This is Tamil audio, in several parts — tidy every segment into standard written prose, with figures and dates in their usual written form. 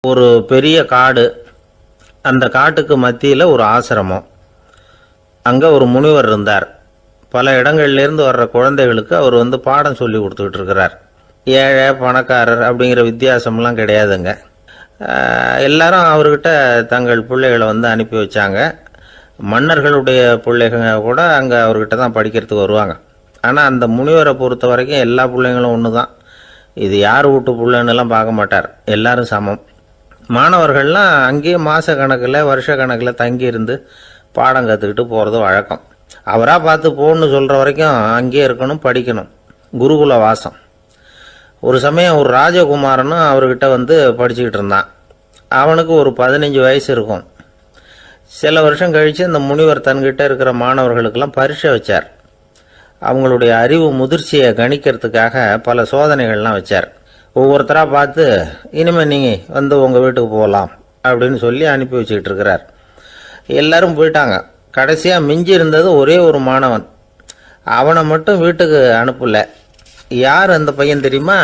ஒரு பெரிய காடு. அந்த காட்டுக்கு மத்தியில் ஒரு ஆசிரமம். அங்கே ஒரு முனிவர் இருந்தார். பல இடங்கள்லேருந்து வர்ற குழந்தைகளுக்கு அவர் பாடம் சொல்லி கொடுத்துக்கிட்டு இருக்கிறார். ஏழை பணக்காரர் அப்படிங்கிற வித்தியாசம்லாம் கிடையாதுங்க. எல்லாரும் அவர்கிட்ட தங்கள் பிள்ளைகளை அனுப்பி வச்சாங்க. மன்னர்களுடைய பிள்ளைங்க கூட அங்கே அவர்கிட்ட தான் படிக்கிறதுக்கு வருவாங்க. ஆனால் அந்த முனிவரை பொறுத்த வரைக்கும் எல்லா பிள்ளைங்களும் ஒன்று தான். இது யார் வீட்டு பிள்ளைன்னெல்லாம் பார்க்க மாட்டார், எல்லாரும் சமம். மாணவர்கள்லாம் அங்கேயே மாத கணக்கில் வருஷ கணக்கில் தங்கியிருந்து பாடம் கற்றுக்கிட்டு போகிறது வழக்கம். அவராக பார்த்து போன்னு சொல்கிற வரைக்கும் அங்கேயே இருக்கணும், படிக்கணும். குருகுல வாசம். ஒரு சமயம் ஒரு ராஜகுமாரனும் அவர்கிட்ட படிச்சுக்கிட்டு இருந்தான். அவனுக்கு ஒரு 15 வயசு இருக்கும். சில வருஷம் கழித்து அந்த முனிவர் தன்கிட்ட இருக்கிற மாணவர்களுக்கெல்லாம் பரீட்சை வச்சார். அவங்களுடைய அறிவு முதிர்ச்சியை கணிக்கிறதுக்காக பல சோதனைகள்லாம் வச்சார். ஒவ்வொருத்தராக பார்த்து இனிமேல் நீங்கள் உங்கள் வீட்டுக்கு போகலாம் அப்படின்னு சொல்லி அனுப்பி வச்சுக்கிட்டு இருக்கிறார். எல்லாரும் போயிட்டாங்க. கடைசியாக மிஞ்சி இருந்தது ஒரே ஒரு மாணவன். அவனை மட்டும் வீட்டுக்கு அனுப்பலை. யார் அந்த பையன் தெரியுமா?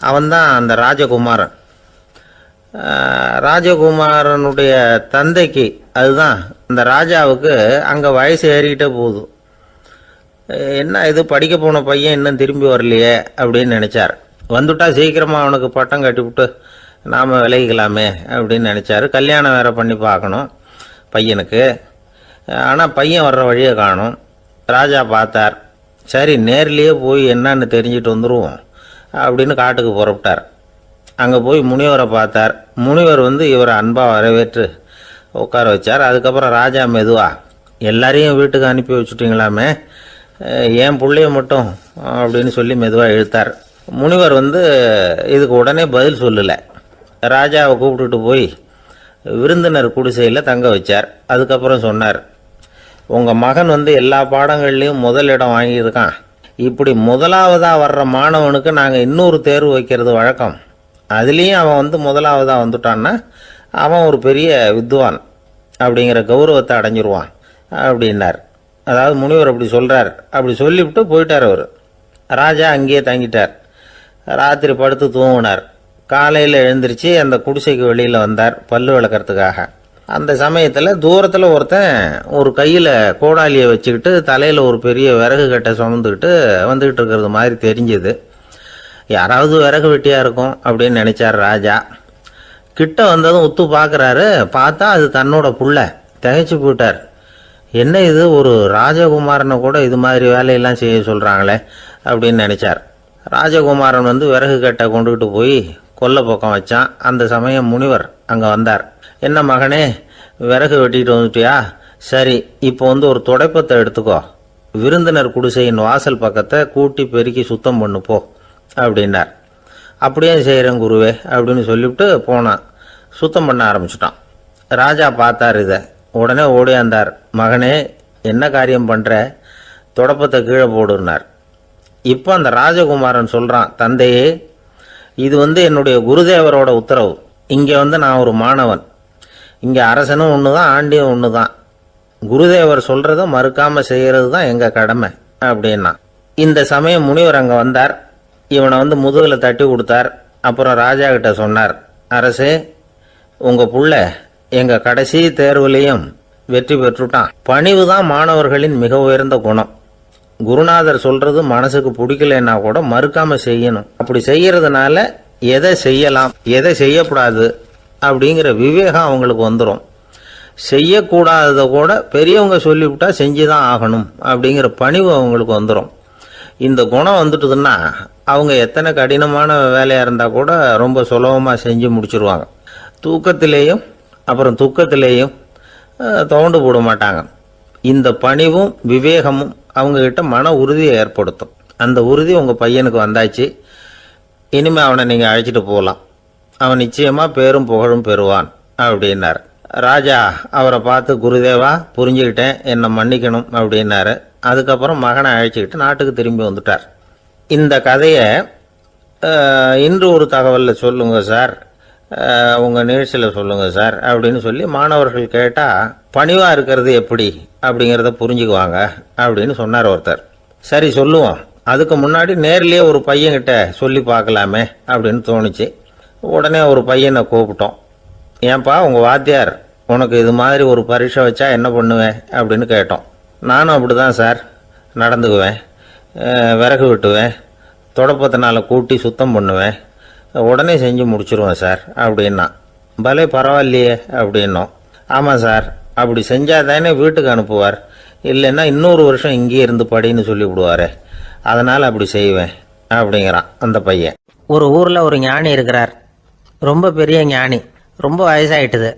அவன்தான் அந்த ராஜகுமாரன். ராஜகுமாரனுடைய தந்தைக்கு, அதுதான் அந்த ராஜாவுக்கு, அங்கே வயசு ஏறிக்கிட்டே போகுது. என்ன இது, படிக்க போன பையன் இன்னும் திரும்பி வரலையே அப்படின்னு நினச்சார். வந்துட்டா சீக்கிரமாக அவனுக்கு பட்டம் கட்டிவிட்டு நாம் விலகிக்கலாமே அப்படின்னு நினச்சார். கல்யாணம் வேறு பண்ணி பார்க்கணும் பையனுக்கு. ஆனால் பையன் வர்ற வழியை காணும். ராஜா பார்த்தார். சரி, நேர்லேயே போய் என்னன்னு தெரிஞ்சுட்டு வந்துடுவோம் அப்படின்னு காட்டுக்கு புறப்பட்டார். அங்கே போய் முனிவரை பார்த்தார். முனிவர் இவரை அன்பாக வரவேற்று உட்கார வச்சார். அதுக்கப்புறம் ராஜா மெதுவா, எல்லாரையும் வீட்டுக்கு அனுப்பி வச்சுட்டிங்களாமே, ஏன் பிள்ளைய மட்டும் அப்படின்னு சொல்லி மெதுவாக இழுத்தார். முனிவர் இதுக்கு உடனே பதில் சொல்லலை. ராஜாவை கூப்பிட்டுட்டு போய் விருந்தினர் குடிசையில் தங்க வச்சார். அதுக்கப்புறம் சொன்னார், உங்கள் மகன் எல்லா பாடங்கள்லேயும் முதல் இடம் வாங்கியிருக்கான். இப்படி முதலாவதாக வர்ற மாணவனுக்கு நாங்கள் இன்னொரு தேர்வு வைக்கிறது வழக்கம். அதுலேயும் அவன் முதலாவதாக வந்துட்டான்னா அவன் ஒரு பெரிய வித்வான் அப்படிங்கிற கௌரவத்தை அடைஞ்சிருவான் அப்படின்னார். அதாவது முனிவர் அப்படி சொல்கிறார். அப்படி சொல்லிவிட்டு போயிட்டார் அவர். ராஜா அங்கேயே தங்கிட்டார். ராத்திரி படுத்து தூங்கினார். காலையில் எழுந்திரிச்சு அந்த குடிசைக்கு வெளியில் வந்தார் பல்லு விளக்கிறதுக்காக. அந்த சமயத்தில் தூரத்தில் ஒருத்தன் ஒரு கையில் கோடாலியை வச்சுக்கிட்டு தலையில் ஒரு பெரிய விறகு கட்டை சுமந்துக்கிட்டு வந்துக்கிட்டு இருக்கிறது மாதிரி தெரிஞ்சுது. யாராவது விறகு வெட்டியாக இருக்கும் அப்படின்னு நினச்சார் ராஜா. கிட்ட வந்ததும் உத்து பார்க்குறாரு. பார்த்தா அது தன்னோட புள்ள. திகைச்சு போயிட்டார். என்ன இது, ஒரு ராஜகுமாரனை கூட இது மாதிரி வேலையெல்லாம் செய்ய சொல்கிறாங்களே அப்படின்னு நினச்சார். ராஜகுமாரன் விறகு கட்டை கொண்டுகிட்டு போய் கொல்லை பக்கம் வச்சான். அந்த சமயம் முனிவர் அங்கே வந்தார். என்ன மகனே, விறகு வெட்டிட்டு வந்துட்டியா? சரி, இப்போ ஒரு துடைப்பத்தை எடுத்துக்கோ, விருந்தினர் குடிசையின் வாசல் பக்கத்தை கூட்டி பெருக்கி சுத்தம் பண்ணு போ அப்படின்னார். அப்படியே செய்கிறேன் குருவே அப்படின்னு சொல்லிவிட்டு போனான். சுத்தம் பண்ண ஆரம்பிச்சிட்டான். ராஜா பார்த்தார் இதை. உடனே ஓடியாந்தார். மகனே, என்ன காரியம் பண்ணுற? துடப்பத்தை கீழே போடுனார். இப்போ அந்த ராஜகுமாரன் சொல்கிறான், தந்தையே, இது என்னுடைய குருதேவரோட உத்தரவு. இங்கே நான் ஒரு மாணவன். இங்கே அரசனும் ஒன்று தான், ஆண்டியும் ஒன்று தான். குருதேவர் சொல்கிறத மறுக்காமல் செய்கிறது தான் எங்கள் கடமை அப்படின்னா. இந்த சமயம் முனிவர் அங்கே வந்தார். இவனை முதுகில் தட்டி கொடுத்தார். அப்புறம் ராஜா கிட்ட சொன்னார், அரசே, உங்கள் புள்ள எங்கள் கடைசி தேர்வுலையும் வெற்றி பெற்றுட்டான். பணிவு தான் மாணவர்களின் மிக உயர்ந்த குணம். குருநாதர் சொல்றது மனசுக்கு பிடிக்கலன்னா கூட மறுக்காம செய்யணும். அப்படி செய்யறதுனால எதை செய்யலாம் எதை செய்யக்கூடாது அப்படிங்கிற விவேகம் அவங்களுக்கு வந்துடும். செய்யக்கூடாததை கூட பெரியவங்க சொல்லிவிட்டா செஞ்சுதான் ஆகணும் அப்படிங்கிற பணிவு அவங்களுக்கு வந்துடும். இந்த குணம் வந்துட்டுதுன்னா அவங்க எத்தனை கடினமான வேலையாக இருந்தால் கூட ரொம்ப சுலபமாக செஞ்சு முடிச்சிருவாங்க. தூக்கத்திலேயும் அப்புறம் துக்கத்திலேயும் தோண்டு போட மாட்டாங்க. இந்த பணிவும் விவேகமும் அவங்கக்கிட்ட மன உறுதியை ஏற்படுத்தும். அந்த உறுதி உங்கள் பையனுக்கு வந்தாச்சு. இனிமேல் அவனை நீங்கள் அழைச்சிட்டு போகலாம். அவன் நிச்சயமாக பேரும் புகழும் பெறுவான் அப்படின்னார். ராஜா அவரை பார்த்து, குருதேவா, புரிஞ்சுக்கிட்டேன், என்னை மன்னிக்கணும் அப்படின்னாரு. அதுக்கப்புறம் மகனை அழைச்சிக்கிட்டு நாட்டுக்கு திரும்பி வந்துட்டார். இந்த கதையை இன்று ஒரு தகவலில் சொல்லுங்கள் சார், உங்கள் நிகழ்ச்சியில் சொல்லுங்கள் சார் அப்படின்னு சொல்லி மாணவர்கள் கேட்டால் பணிவாக இருக்கிறது எப்படி அப்படிங்கிறத புரிஞ்சுக்குவாங்க அப்படின்னு சொன்னார் ஒருத்தர். சரி, சொல்லுவோம். அதுக்கு முன்னாடி நேர்லேயே ஒரு பையன்கிட்ட சொல்லி பார்க்கலாமே அப்படின்னு தோணுச்சு. உடனே ஒரு பையனை கூப்பிட்டோம். ஏன்பா உங்கள் வாத்தியார் உனக்கு இது மாதிரி ஒரு பரீட்சை வச்சா என்ன பண்ணுவேன் அப்படின்னு கேட்டோம். நானும் அப்படி தான் சார் நடந்துக்குவேன், விறகு வெட்டுவேன், தொடப்பத்தினால கூட்டி சுத்தம் பண்ணுவேன், உடனே செஞ்சு முடிச்சிருவேன் சார் அப்படின்னா. பலே பரவாயில்லையே அப்படின்னோம். ஆமாம் சார், அப்படி செஞ்சால் தானே வீட்டுக்கு அனுப்புவார், இல்லைன்னா இன்னொரு வருஷம் இங்கேயே இருந்து படின்னு சொல்லி விடுவார், அதனால் அப்படி செய்வேன் அப்படிங்கிறான் அந்த பையன். ஒரு ஊரில் ஒரு ஞானி இருக்கிறார். ரொம்ப பெரிய ஞானி, ரொம்ப வயசாயிட்டுது.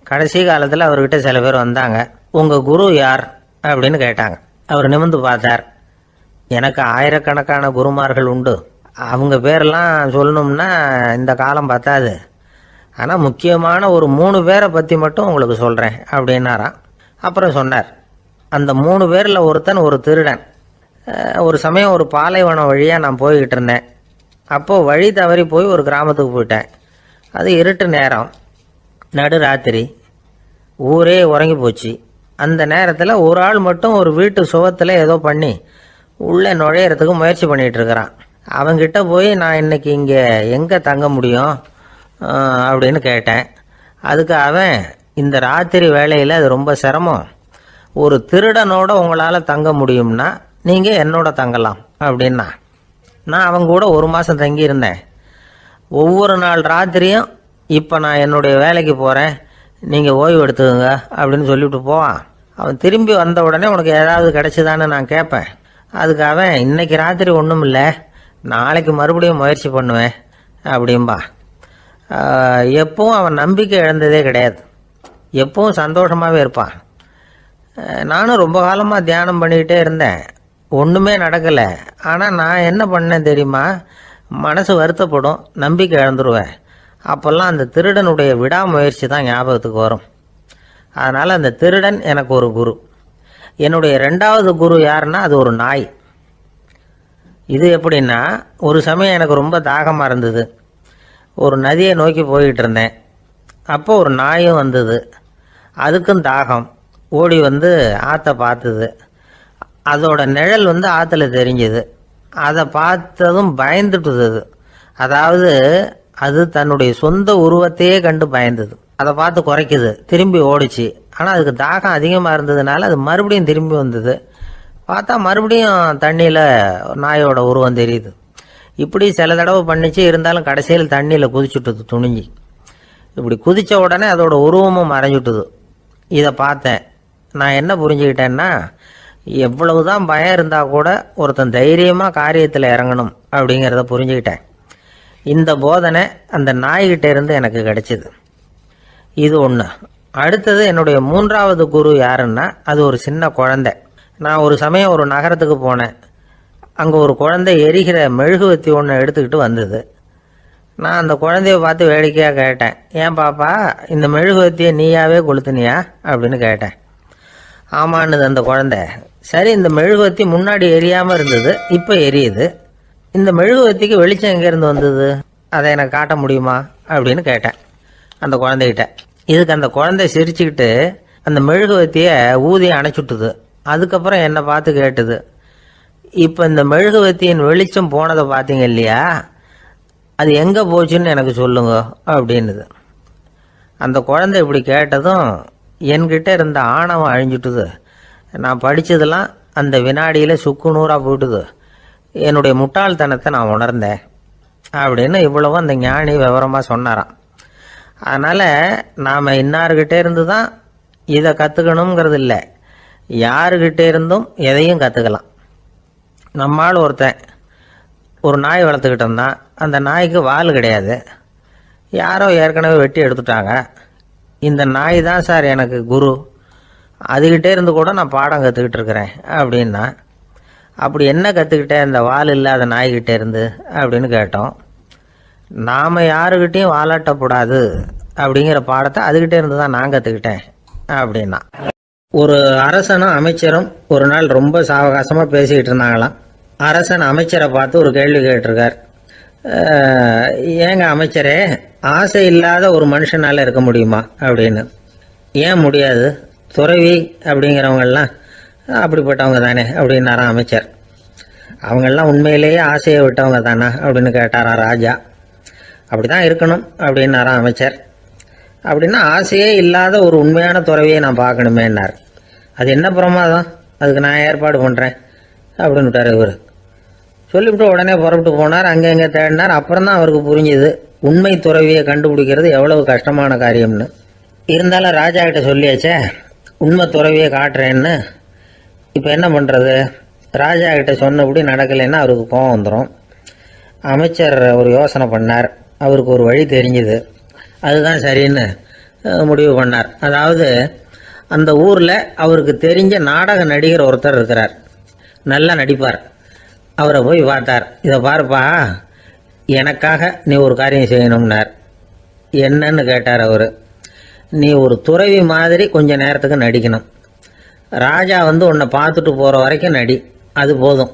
கடைசி காலத்தில் அவர்கிட்ட சில பேர் வந்தாங்க. உங்கள் குரு யார் அப்படின்னு கேட்டாங்க. அவர் நிமிர்ந்து பார்த்தார். எனக்கு ஆயிரக்கணக்கான குருமார்கள் உண்டு, அவங்க பேரெல்லாம் சொல்லணும்னா இந்த காலம் பத்தாது, ஆனால் முக்கியமான ஒரு 3 பேரை பற்றி மட்டும் உங்களுக்கு சொல்கிறேன் அப்படின்னாராம். அப்புறம் சொன்னார், அந்த 3 பேரில் ஒருத்தன் ஒரு திருடன். ஒரு சமயம் ஒரு பாலைவனம் வழியாக நான் போய்கிட்டு இருந்தேன். அப்போது வழி தவறி போய் ஒரு கிராமத்துக்கு போயிட்டேன். அது இருட்டு நேரம், நடு ராத்திரி, ஊரே உறங்கி போச்சு. அந்த நேரத்தில் ஒரு ஆள் மட்டும் ஒரு வீட்டு சுவத்தில் ஏதோ பண்ணி உள்ளே நுழையிறதுக்கு முயற்சி பண்ணிகிட்டு இருக்கிறான். அவங்கிட்ட போய் நான் இன்னைக்கு இங்கே எங்கே தங்க முடியும் அப்படின்னு கேட்டேன். அதுக்கு அவன், இந்த ராத்திரி வேளையில் அது ரொம்ப சிரமம், ஒரு திருடனோட உங்களால் தங்க முடியும்னா நீங்கள் என்னோட தங்கலாம் அப்படின்னா. நான் அவங்க கூட 1 மாதம் தங்கியிருந்தேன். ஒவ்வொரு நாள் ராத்திரியும் இப்போ நான் என்னுடைய வேலைக்கு போகிறேன், நீங்கள் ஓய்வு எடுத்துக்கோங்க அப்படின்னு சொல்லிவிட்டு போவான். அவன் திரும்பி வந்த உடனே உனக்கு ஏதாவது கிடைச்சிதான்னு நான் கேட்பேன். அதுக்கு அவன், இன்னைக்கு ராத்திரி ஒன்றும் இல்லை, நாளைக்கு மறுபடியும் முயற்சி பண்ணுவேன் அப்படின்பா. எப்பவும் அவன் நம்பிக்கை இழந்ததே கிடையாது, எப்பவும் சந்தோஷமாகவே இருப்பான். நானும் ரொம்ப காலமாக தியானம் பண்ணிக்கிட்டே இருந்தேன், ஒன்றுமே நடக்கலை. ஆனால் நான் என்ன பண்ணேன் தெரியுமா, மனசு வருத்தப்படும், நம்பிக்கை இழந்துருவேன். அப்போல்லாம் அந்த திருடனுடைய விடாமுயற்சி தான் ஞாபகத்துக்கு வரும். அதனால் அந்த திருடன் எனக்கு ஒரு குரு. என்னுடைய 2வது குரு யாருன்னா அது ஒரு நாய். இது எப்படின்னா, ஒரு சமயம் எனக்கு ரொம்ப தாகமாக இருந்தது. ஒரு நதியை நோக்கி போய்கிட்டு இருந்தேன். அப்போ ஒரு நாயும் வந்தது, அதுக்கும் தாகம். ஓடி வந்து ஆற்றை பார்த்தது. அதோட நிழல் வந்து ஆற்றுல தெரிஞ்சது. அதை பார்த்ததும் பயந்துட்டுது. அதாவது அது தன்னுடைய சொந்த உருவத்தையே கண்டு பயந்தது. அதை பார்த்து குறைக்குது, திரும்பி ஓடிச்சு. ஆனால் அதுக்கு தாகம் அதிகமாக இருந்ததுனால அது மறுபடியும் திரும்பி வந்தது. பார்த்தா மறுபடியும் தண்ணியில் நாயோட உருவம் தெரியுது. இப்படி சில தடவை பண்ணிச்சு. இருந்தாலும் கடைசியில் தண்ணியில் குதிச்சுட்டுது துணிஞ்சி. இப்படி குதித்த உடனே அதோட உருவமும் மறைஞ்சுட்டுது. இதை பார்த்தேன். நான் என்ன புரிஞ்சுக்கிட்டேன்னா, எவ்வளவு தான் பயம் இருந்தால் கூட ஒருத்தன் தைரியமாக காரியத்தில் இறங்கணும் அப்படிங்கிறத புரிஞ்சுக்கிட்டேன். இந்த போதனை அந்த நாய்கிட்ட இருந்து எனக்கு கிடைச்சிது. இது ஒன்று. அடுத்தது என்னுடைய 3வது குரு யாருன்னா அது ஒரு சின்ன குழந்தை. நான் ஒரு சமயம் ஒரு நகரத்துக்கு போனேன். அங்கே ஒரு குழந்தை எரிகிற மெழுகுவத்தி ஒன்று எடுத்துக்கிட்டு வந்தது. நான் அந்த குழந்தைய பார்த்து வேடிக்கையாக கேட்டேன், ஏன் பாப்பா இந்த மெழுகுவத்தியை நீயாவே கொளுத்துனியா அப்படின்னு கேட்டேன். ஆமான்னுது அந்த குழந்தை. சரி, இந்த மெழுகுவத்தி முன்னாடி எரியாமல் இருந்தது, இப்போ எரியுது, இந்த மெழுகுவத்திக்கு வெளிச்சம் எங்கேருந்து வந்தது, அதை எனக்கு காட்ட முடியுமா அப்படின்னு கேட்டேன் அந்த குழந்தைகிட்ட. இதுக்கு அந்த குழந்தை சிரிச்சுக்கிட்டு அந்த மெழுகுவத்தியை ஊதி அணைச்சுட்டுது. அதுக்கப்புறம் என்னை பார்த்து கேட்டுது, இப்போ இந்த மெழுகுவத்தியின் வெளிச்சம் போனதை பார்த்தீங்க இல்லையா, அது எங்கே போச்சுன்னு எனக்கு சொல்லுங்க அப்படின்னுது. அந்த குழந்தை இப்படி கேட்டதும் என்கிட்ட இருந்த ஆணவம் அழிஞ்சுட்டுது. நான் படித்ததெல்லாம் அந்த வினாடியில் சுக்கு நூறாக போயிட்டுது. என்னுடைய முட்டாள்தனத்தை நான் உணர்ந்தேன் அப்படின்னு இவ்வளவும் அந்த ஞானி விவரமாக சொன்னாராம். அதனால் நாம் இன்னார்கிட்டே இருந்து தான் இதை கற்றுக்கணுங்கிறது இல்லை, யாருக்கிட்டே இருந்தும் எதையும் கற்றுக்கலாம். நம்மால் ஒருத்தன் ஒரு நாய் வளர்த்துக்கிட்டோம்னா அந்த நாய்க்கு வால் கிடையாது, யாரோ ஏற்கனவே வெட்டி எடுத்துட்டாங்க. இந்த நாய் தான் சார் எனக்கு குரு, அதுகிட்டே இருந்து கூட நான் பாடம் கற்றுக்கிட்டு இருக்கிறேன் அப்படின்னா. அப்படி என்ன கற்றுக்கிட்டேன் இந்த வால் இல்லாத நாய்கிட்டே இருந்து அப்படின்னு கேட்டோம். நாம் யாருக்கிட்டையும் வாலாட்டக்கூடாது அப்படிங்கிற பாடத்தை அதுகிட்டே இருந்து தான் நான் கற்றுக்கிட்டேன் அப்படின்னா. ஒரு அரசனும் அமைச்சரும் ஒரு நாள் ரொம்ப சாவகாசமாக பேசிக்கிட்டு இருந்தாங்களாம். அரசன் அமைச்சரை பார்த்து ஒரு கேள்வி கேட்டிருக்கார். ஏங்க அமைச்சரே, ஆசை இல்லாத ஒரு மனுஷனால் இருக்க முடியுமா அப்படின்னு. ஏன் முடியாது, துறவி அப்படிங்கிறவங்கெல்லாம் அப்படிப்பட்டவங்க தானே அப்படின்னாராம் அமைச்சர். அவங்கெல்லாம் உண்மையிலேயே ஆசையை விட்டவங்க தானே அப்படின்னு கேட்டாராம் ராஜா. அப்படிதான் இருக்கணும் அப்படின்னாராம் அமைச்சர். அப்படின்னா ஆசையே இல்லாத ஒரு உண்மையான துறவியை நான் பார்க்கணுமேன்னார். அது என்ன பிரமாதம், அதுக்கு நான் ஏற்பாடு பண்ணுறேன் அப்படின்னு விட்டார் இவர். சொல்லிவிட்டு உடனே புறப்பட்டு போனார். அங்கே தேடினார். அப்புறம் தான் அவருக்கு புரிஞ்சுது உண்மை துறவியை கண்டுபிடிக்கிறது எவ்வளவு கஷ்டமான காரியம்னு. இருந்தாலும் ராஜா கிட்ட சொல்லியாச்சே உண்மை துறவியை காட்டுறேன்னு. இப்போ என்ன பண்ணுறது? ராஜா கிட்ட சொன்னபடி நடக்கலைன்னா அவருக்கு கோபம் வந்துடும். அமைச்சர் ஒரு யோசனை பண்ணார். அவருக்கு ஒரு வழி தெரிஞ்சுது. அதுதான் சரின்னு முடிவு பண்ணார். அதாவது அந்த ஊரில் அவருக்கு தெரிஞ்ச நாடக நடிகர் ஒருத்தர் இருக்கிறார், நல்லா நடிப்பார். அவரை போய் பார்த்தார். இதை பாருப்பா, எனக்காக நீ ஒரு காரியம் செய்யணும்னார். என்னன்னு கேட்டார் அவர். நீ ஒரு துறவி மாதிரி கொஞ்ச நேரத்துக்கு நடிக்கணும். ராஜா உன்னை பார்த்துட்டு போகிற வரைக்கும் நடி, அது போதும்.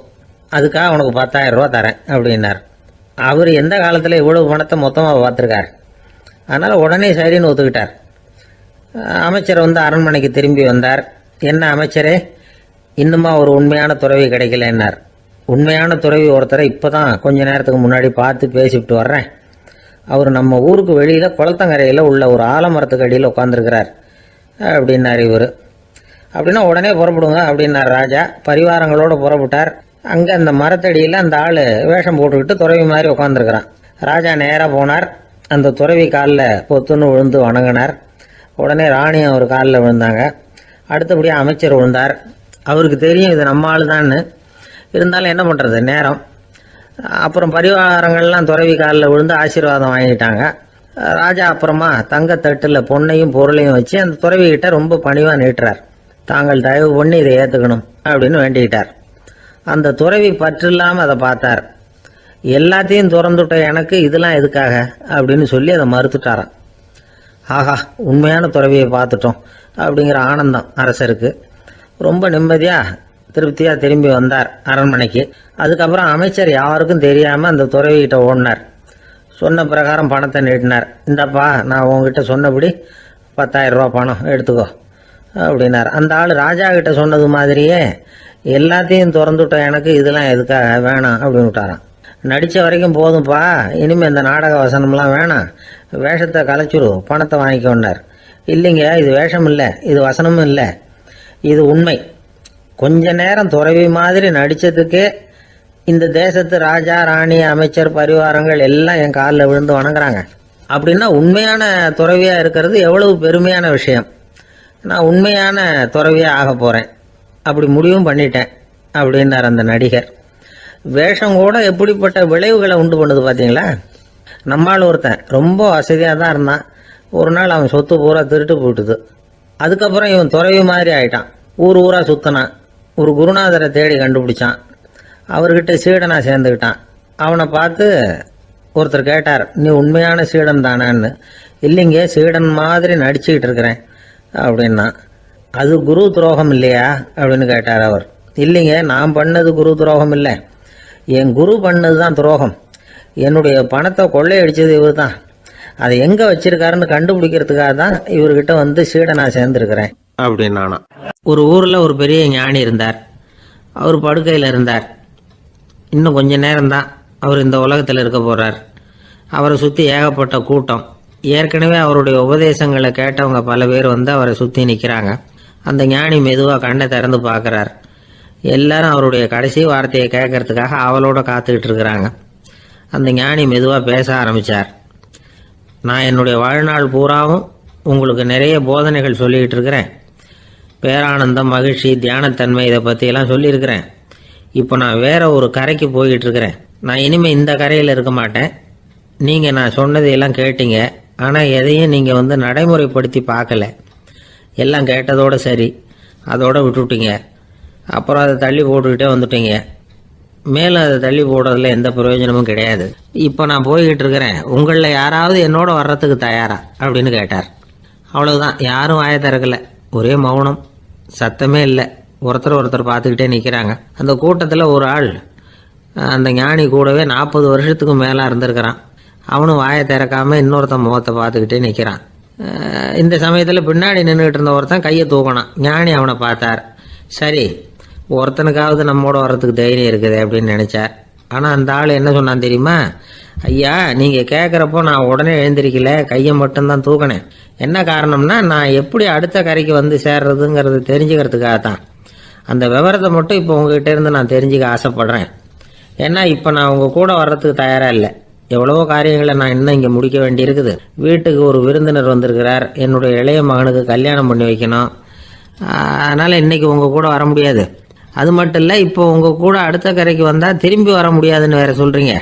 அதுக்காக உனக்கு 10,000 ரூபா தரேன் அப்படின்னார். அவர் எந்த காலத்தில் இவ்வளவு பணத்தை மொத்தமாக பார்த்துருக்கார். அதனால் உடனே சரின்னு ஒத்துக்கிட்டார். அமைச்சர் அரண்மனைக்கு திரும்பி வந்தார். என்ன அமைச்சரே, இன்னுமா ஒரு உண்மையான துறவி கிடைக்கலன்னார். உண்மையான துறவி ஒருத்தரை இப்போ தான் கொஞ்ச நேரத்துக்கு முன்னாடி பார்த்து பேசிவிட்டு வர்றேன். அவர் நம்ம ஊருக்கு வெளியில் குளத்தங்கரையில் உள்ள ஒரு ஆலமரத்துக்கு அடியில் உட்காந்துருக்கிறார் அப்படின்னார் இவர். அப்படின்னா உடனே புறப்படுங்க அப்படின்னார் ராஜா. பரிவாரங்களோடு புறப்பட்டார். அங்கே அந்த மரத்தடியில் அந்த ஆள் வேஷம் போட்டுக்கிட்டு துறவி மாதிரி உட்காந்துருக்கிறான். ராஜா நேராக போனார். அந்த துறவி காலில் பொத்துன்னு விழுந்து வணங்கினார். உடனே ராணியும் அவர் காலில் விழுந்தாங்க. அடுத்தபடியாக அமைச்சர் விழுந்தார். அவருக்கு தெரியும் இது நம்ம ஆள் தான்னு. இருந்தாலும் என்ன பண்ணுறது, நேரம். அப்புறம் பரிவாரங்கள்லாம் துறவி காலில் விழுந்து ஆசீர்வாதம் வாங்கிட்டாங்க. ராஜா அப்புறமா தங்கத்தட்டில் பொன்னையும் பொருளையும் வச்சு அந்த துறவிகிட்ட ரொம்ப பணிவாக நீட்டுறார். தாங்கள் தயவு பண்ணி இதை ஏற்றுக்கணும் அப்படின்னு வேண்டிக்கிட்டார். அந்த துறவி பற்று இல்லாமல் அதை பார்த்தார். எல்லாத்தையும் திறந்துட்ட எனக்கு இதெல்லாம் எதுக்காக அப்படின்னு சொல்லி அதை மறுத்துட்டாராம். ஆஹா, உண்மையான துறவியை பார்த்துட்டோம் அப்படிங்கிற ஆனந்தம் அரசருக்கு. ரொம்ப நிம்மதியாக திருப்தியாக திரும்பி வந்தார் அரண்மனைக்கு. அதுக்கப்புறம் அமைச்சர் யாருக்கும் தெரியாமல் அந்த துறவிகிட்ட ஓடினார். சொன்ன பிரகாரம் பணத்தை நீட்டினார். இந்தப்பா, நான் உங்ககிட்ட சொன்னபடி 10,000 ரூபா பணம் எடுத்துக்கோ அப்படின்னார். அந்த ஆள் ராஜா கிட்ட சொன்னது மாதிரியே எல்லாத்தையும் திறந்துட்ட எனக்கு இதெல்லாம் எதுக்காக வேணாம் அப்படின்னு விட்டாராம். நடித்த வரைக்கும் போதும்ப்பா, இனிமேல் இந்த நாடக வசனம்லாம் வேணாம், வேஷத்தை கலைச்சிரு, பணத்தை வாங்கிக்கோன்னார். இல்லைங்க, இது வேஷம் இல்லை, இது வசனமும் இல்லை, இது உண்மை. கொஞ்ச நேரம் துறவி மாதிரி நடித்ததுக்கே இந்த தேசத்து ராஜா, ராணி, அமைச்சர், பரிவாரங்கள் எல்லாம் என் காலில் விழுந்து வணங்குறாங்க. அப்படின்னா உண்மையான துறவியாக இருக்கிறது எவ்வளவு பெருமையான விஷயம். நான் உண்மையான துறவியாக ஆக போகிறேன், அப்படி முடிவும் பண்ணிட்டேன் அப்படின்னார் அந்த நடிகர். வேஷம் கூட எப்படிப்பட்ட விளைவுகளை உண்டு பண்ணுது பார்த்தீங்களா. நம்மால் ஒருத்தன் ரொம்ப வசதியாக தான் இருந்தான். ஒரு நாள் அவன் சொத்து பூரா திருட்டு போட்டுது. அதுக்கப்புறம் இவன் துறவி மாதிரி ஆயிட்டான். ஊர் ஊராக சுற்றினான். ஒரு குருநாதரை தேடி கண்டுபிடிச்சான். அவர்கிட்ட சீடனாக சேர்ந்துக்கிட்டான். அவனை பார்த்து ஒருத்தர் கேட்டார், நீ உண்மையான சீடன் தானான்னு. இல்லைங்க, சீடன் மாதிரி நடிச்சுக்கிட்டு இருக்கிறேன் அப்படின்னா. அது குரு துரோகம் இல்லையா அப்படின்னு கேட்டார் அவர். இல்லைங்க, நான் பண்ணது குரு துரோகம் இல்லை, என் குரு பண்ணது தான் துரோகம். என்னுடைய பணத்தை கொள்ளையடிச்சது இவர் தான். அதை எங்கே வச்சிருக்காருன்னு கண்டுபிடிக்கிறதுக்காக தான் இவர்கிட்ட சீடனாக சேர்ந்துருக்கிறேன் அப்படின்னானா. ஒரு ஊரில் ஒரு பெரிய ஞானி இருந்தார். அவர் படுக்கையில் இருந்தார். இன்னும் கொஞ்ச நேரம்தான் அவர் இந்த உலகத்தில் இருக்க போகிறார். அவரை சுற்றி ஏகப்பட்ட கூட்டம். ஏற்கனவே அவருடைய உபதேசங்களை கேட்டவங்க பல பேர் அவரை சுற்றி நிற்கிறாங்க. அந்த ஞானி மெதுவாக கண்ணை திறந்து பார்க்குறார். எல்லாரும் அவருடைய கடைசி வார்த்தையை கேட்கறதுக்காக அவளோட காத்துக்கிட்டு இருக்கிறாங்க. அந்த ஞானி மெதுவாக பேச ஆரம்பித்தார். நான் என்னுடைய வாழ்நாள் பூராவும் உங்களுக்கு நிறைய போதனைகள் சொல்லிக்கிட்டு இருக்கிறேன். பேரானந்தம், மகிழ்ச்சி, தியானத்தன்மை, இதை பற்றியெல்லாம் சொல்லியிருக்கிறேன். இப்போ நான் வேற ஒரு கரைக்கு போய்கிட்டு இருக்கிறேன். நான் இனிமேல் இந்த கரையில் இருக்க மாட்டேன். நீங்கள் நான் சொன்னதையெல்லாம் கேட்டீங்க, ஆனால் எதையும் நீங்கள் நடைமுறைப்படுத்தி பார்க்கல. எல்லாம் கேட்டதோடு சரி, அதோடு விட்டுவிட்டீங்க. அப்புறம் அதை தள்ளி போட்டுக்கிட்டே வந்துட்டீங்க. மேலும் அதை தள்ளி போடுறதுல எந்த பிரயோஜனமும் கிடையாது. இப்போ நான் போய்கிட்டு இருக்கிறேன். உங்களில் யாராவது என்னோட வர்றதுக்கு தயாரா அப்படின்னு கேட்டார். அவ்வளவுதான், யாரும் வாயை திறக்கல. ஒரே மௌனம், சத்தமே இல்லை. ஒருத்தர் பார்த்துக்கிட்டே நிற்கிறாங்க. அந்த கூட்டத்தில் ஒரு ஆள் அந்த ஞானி கூடவே 40 வருஷத்துக்கு மேலே இருந்திருக்கிறான். அவனும் வாயை திறக்காமல் இன்னொருத்தன் முகத்தை பார்த்துக்கிட்டே நிற்கிறான். இந்த சமயத்தில் பின்னாடி நின்றுட்டு இருந்த ஒருத்தன் கையை தூக்கினான். ஞானி அவனை பார்த்தார். சரி, ஒருத்தனுக்காவது நம்மோட வர்றதுக்கு தைரியம் இருக்குது அப்படின்னு நினச்சார். ஆனால் அந்த ஆள் என்ன சொன்னான் தெரியுமா? ஐயா, நீங்கள் கேட்குறப்போ நான் உடனே எழுந்திருக்கல, கையை மட்டும்தான் தூக்கினேன். என்ன காரணம்னா, நான் எப்படி அடுத்த கரைக்கு வந்து சேர்றதுங்கிறது தெரிஞ்சுக்கிறதுக்காக தான். அந்த விவரத்தை மட்டும் இப்போ உங்ககிட்ட இருந்து நான் தெரிஞ்சுக்க ஆசைப்படுறேன். ஏன்னா இப்போ நான் உங்கள் கூட வர்றதுக்கு தயாராக இல்லை. எவ்வளவோ காரியங்களை நான் இன்னும் இங்கே முடிக்க வேண்டியிருக்குது. வீட்டுக்கு ஒரு விருந்தினர் வந்திருக்கிறார், என்னுடைய இளைய மகனுக்கு கல்யாணம் பண்ணி வைக்கணும். அதனால் இன்றைக்கி உங்கள் கூட வர முடியாது. அது மட்டும் இல்லை, இப்போ உங்கள் கூட அடுத்த கரைக்கு வந்தால் திரும்பி வர முடியாதுன்னு வேறு சொல்கிறீங்க.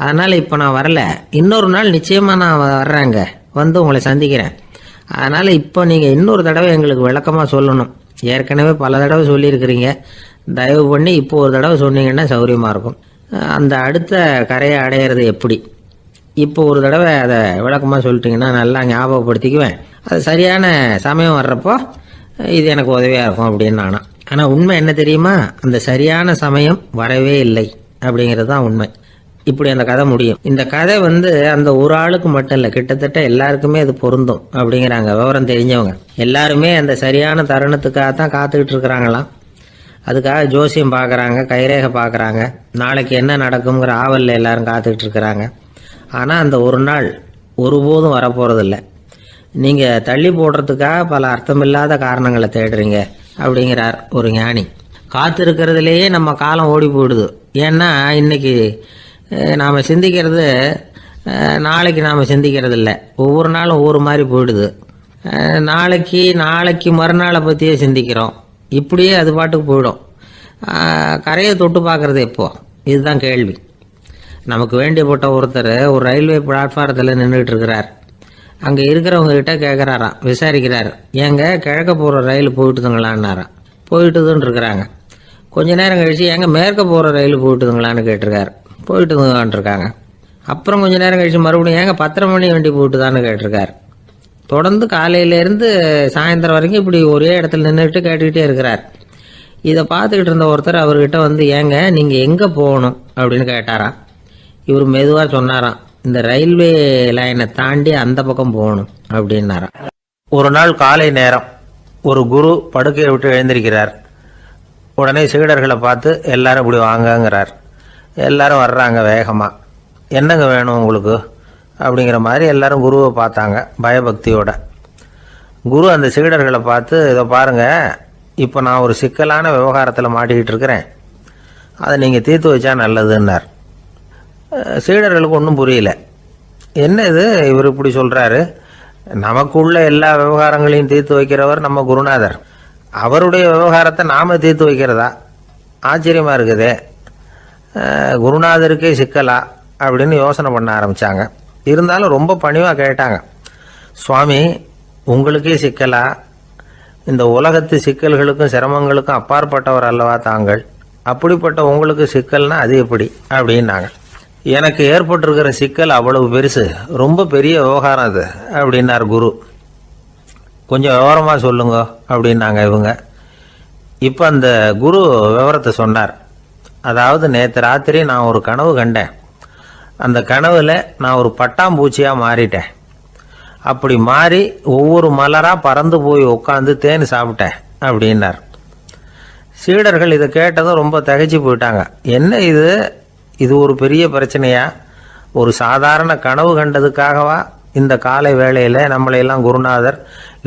அதனால் இப்போ நான் வரல. இன்னொரு நாள் நிச்சயமாக நான் வர்றேங்க, வந்து உங்களை சந்திக்கிறேன். அதனால் இப்போ நீங்கள் இன்னொரு தடவை எங்களுக்கு விளக்கமாக சொல்லணும். ஏற்கனவே பல தடவை சொல்லியிருக்கிறீங்க. தயவு பண்ணி இப்போ ஒரு தடவை சொன்னீங்கன்னா சௌகரியமாக இருக்கும். அந்த அடுத்த கரையை அடையிறது எப்படி, இப்போ ஒரு தடவை அதை விளக்கமாக சொல்லிட்டீங்கன்னா நல்லா ஞாபகப்படுத்திக்குவேன். அது சரியான சமயம் வர்றப்போ இது எனக்கு உதவியாக இருக்கும் அப்படின்னு நானா. ஆனால் உண்மை என்ன தெரியுமா, அந்த சரியான சமயம் வரவே இல்லை அப்படிங்கிறது தான் உண்மை. இப்படி அந்த கதை முடியும். இந்த கதை அந்த ஒரு ஆளுக்கு மட்டும் இல்லை, கிட்டத்தட்ட எல்லாருக்குமே அது பொருந்தும் அப்படிங்கிறாங்க விவரம் தெரிஞ்சவங்க. எல்லாருமே அந்த சரியான தருணத்துக்காக தான் காத்துக்கிட்டு இருக்கிறாங்களாம். அதுக்காக ஜோசியம் பார்க்குறாங்க, கைரேகை பார்க்குறாங்க, நாளைக்கு என்ன நடக்குங்கிற ஆவலில் எல்லாரும் காத்துக்கிட்டு இருக்கிறாங்க. ஆனால் அந்த ஒரு நாள் ஒருபோதும் வரப்போகிறதில்ல. நீங்கள் தள்ளி போடுறதுக்காக பல அர்த்தமில்லாத காரணங்களை தேடுறீங்க அப்படிங்கிறார் ஒரு ஞானி. காத்திருக்கிறதுலேயே நம்ம காலம் ஓடி போயிடுது. ஏன்னா இன்னைக்கு நாம் சிந்திக்கிறது நாளைக்கு நாம் சிந்திக்கிறது இல்லை. ஒவ்வொரு நாளும் ஒவ்வொரு மாதிரி போயிடுது. நாளைக்கு மறுநாளை பற்றியே சிந்திக்கிறோம். இப்படியே அது பாட்டுக்கு போயிடும். கரையை தொட்டு பார்க்குறது எப்போ, இதுதான் கேள்வி. நமக்கு வேண்டியப்பட்ட ஒருத்தர் ஒரு ரயில்வே பிளாட்ஃபாரத்தில் நின்றுட்டு இருக்கிறார். அங்கே இருக்கிறவங்க கிட்ட கேட்குறாராம், விசாரிக்கிறார். ஏங்க கிழக்க போகிற ரயில் போயிட்டுதுங்களான்னாராம். போயிட்டுதுன்னு இருக்கிறாங்க. கொஞ்ச நேரம் கழிச்சு ஏங்க மேற்க போகிற ரயில் போயிட்டுதுங்களான்னு கேட்டிருக்காரு. போயிட்டுதுங்களான் இருக்காங்க. அப்புறம் கொஞ்ச நேரம் கழிச்சு மறுபடியும் ஏங்க 10:30 மணி வண்டி போயிட்டுதான்னு கேட்டிருக்காரு. தொடர்ந்து காலையிலேருந்து சாயந்தரம் வரைக்கும் இப்படி ஒரே இடத்துல நின்றுட்டு கேட்டுக்கிட்டே இருக்கிறார். இதை பார்த்துக்கிட்டு இருந்த ஒருத்தர் அவர்கிட்ட ஏங்க நீங்கள் எங்கே போகணும் அப்படின்னு கேட்டாராம். இவர் மெதுவாக சொன்னாராம், இந்த ரயில்வே லைனை தாண்டி அந்த பக்கம் போகணும் அப்படின்னாராம். ஒரு நாள் காலை நேரம் ஒரு குரு படுக்கையை விட்டு எழுந்திருக்கிறார். உடனே சீடர்களை பார்த்து எல்லாரும் இப்படி வாங்கங்கிறார். எல்லாரும் வர்றாங்க வேகமாக. என்னங்க வேணும் உங்களுக்கு அப்படிங்கிற மாதிரி எல்லாரும் குருவை பார்த்தாங்க பயபக்தியோட. குரு அந்த சீடர்களை பார்த்து, இதை பாருங்கள், இப்போ நான் ஒரு சிக்கலான விவகாரத்தில் மாட்டிக்கிட்டு இருக்கிறேன், அதை நீங்கள் தீர்த்து வச்சா நல்லதுன்னார். சீடர்களுக்கு ஒன்றும் புரியல. என்ன இது இவர் இப்படி சொல்கிறாரு, நமக்குள்ள எல்லா விவகாரங்களையும் தீர்த்து வைக்கிறவர் நம்ம குருநாதர், அவருடைய விவகாரத்தை நாம் தீர்த்து வைக்கிறதா, ஆச்சரியமாக இருக்குதே, குருநாதருக்கே சிக்கலா அப்படின்னு யோசனை பண்ண ஆரம்பித்தாங்க. இருந்தாலும் ரொம்ப பணிவாக கேட்டாங்க, சுவாமி உங்களுக்கே சிக்கலா, இந்த உலகத்து சிக்கல்களுக்கும் சிரமங்களுக்கும் அப்பாற்பட்டவர் அல்லவா தாங்கள், அப்படிப்பட்ட உங்களுக்கு சிக்கல்னா அது எப்படி அப்படின்னாங்க. எனக்கு ஏற்பட்டிருக்கிற சிக்கல் அவ்வளவு பெருசு, ரொம்ப பெரிய விவகாரம் அது அப்படின்னார் குரு. கொஞ்சம் விவரமாக சொல்லுங்க அப்படின்னாங்க இவங்க. இப்போ அந்த குரு விவரத்தை சொன்னார். அதாவது நேற்று ராத்திரி நான் ஒரு கனவு கண்டேன். அந்த கனவில் நான் ஒரு பட்டாம்பூச்சியாக மாறிட்டேன். அப்படி மாறி ஒவ்வொரு மலராக பறந்து போய் உட்காந்து தேன் சாப்பிட்டேன் அப்படின்னார். சீடர்கள் இதை கேட்டதும் ரொம்ப திகைச்சு போயிட்டாங்க. என்ன இது ஒரு பெரிய பிரச்சனையா, ஒரு சாதாரண கனவு கண்டதுக்காகவா இந்த காலை வேளையில் நம்மளையெல்லாம் குருநாதர்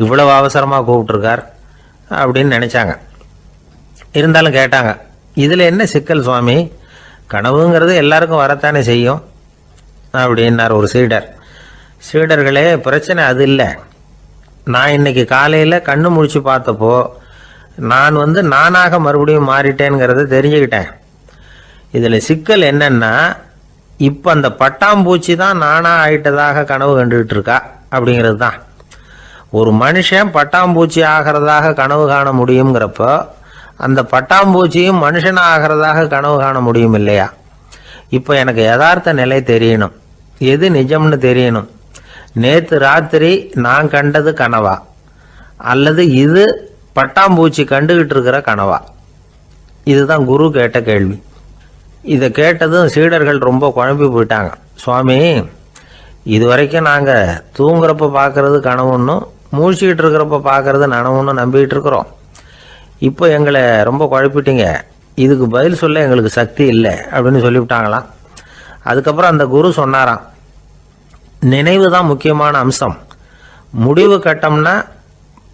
இவ்வளவு அவசரமாக கூப்பிட்டுருக்கார் அப்படின்னு நினச்சாங்க. இருந்தாலும் கேட்டாங்க, இதில் என்ன சிக்கல் சுவாமி, கனவுங்கிறது எல்லாருக்கும் வரத்தானே செய்யும் அப்படின்னார் ஒரு சீடர். சீடர்களே, பிரச்சனை அது இல்லை. நான் இன்னைக்கு காலையில் கண்ணு முழிச்சு பார்த்தப்போ நான் நானாக மறுபடியும் மாறிட்டேங்கிறத தெரிஞ்சுக்கிட்டேன். இதில் சிக்கல் என்னன்னா, இப்போ அந்த பட்டாம்பூச்சி தான் நானாக ஆயிட்டதாக கனவு கண்டுகிட்டு இருக்கா அப்படிங்கிறது தான். ஒரு மனுஷன் பட்டாம்பூச்சி ஆகிறதாக கனவு காண முடியுங்கிறப்போ அந்த பட்டாம்பூச்சியும் மனுஷனாக ஆகிறதாக கனவு காண முடியும் இல்லையா? இப்போ எனக்கு யதார்த்த நிலை தெரியணும், எது நிஜம்னு தெரியணும். நேற்று ராத்திரி நான் கண்டது கனவா, அல்லது இது பட்டாம்பூச்சி கண்டுகிட்டு இருக்கிற கனவா? இதுதான் குரு கேட்ட கேள்வி. இதை கேட்டதும் சீடர்கள் ரொம்ப குழம்பி போயிட்டாங்க. சுவாமி, இது வரைக்கும் நாங்கள் தூங்குறப்ப பார்க்கறது கனவுன்னும் மூழ்கிட்டு இருக்கிறப்ப பார்க்கறது நனவுன்னு நம்பிக்கிட்டு இருக்கிறோம். இப்போ எங்களை ரொம்ப குழப்பிட்டீங்க, இதுக்கு பதில் சொல்ல எங்களுக்கு சக்தி இல்லை அப்படின்னு சொல்லிவிட்டாங்களாம். அதுக்கப்புறம் அந்த குரு சொன்னாராம், நினைவு தான் முக்கியமான அம்சம். முடிவு கட்டம்னா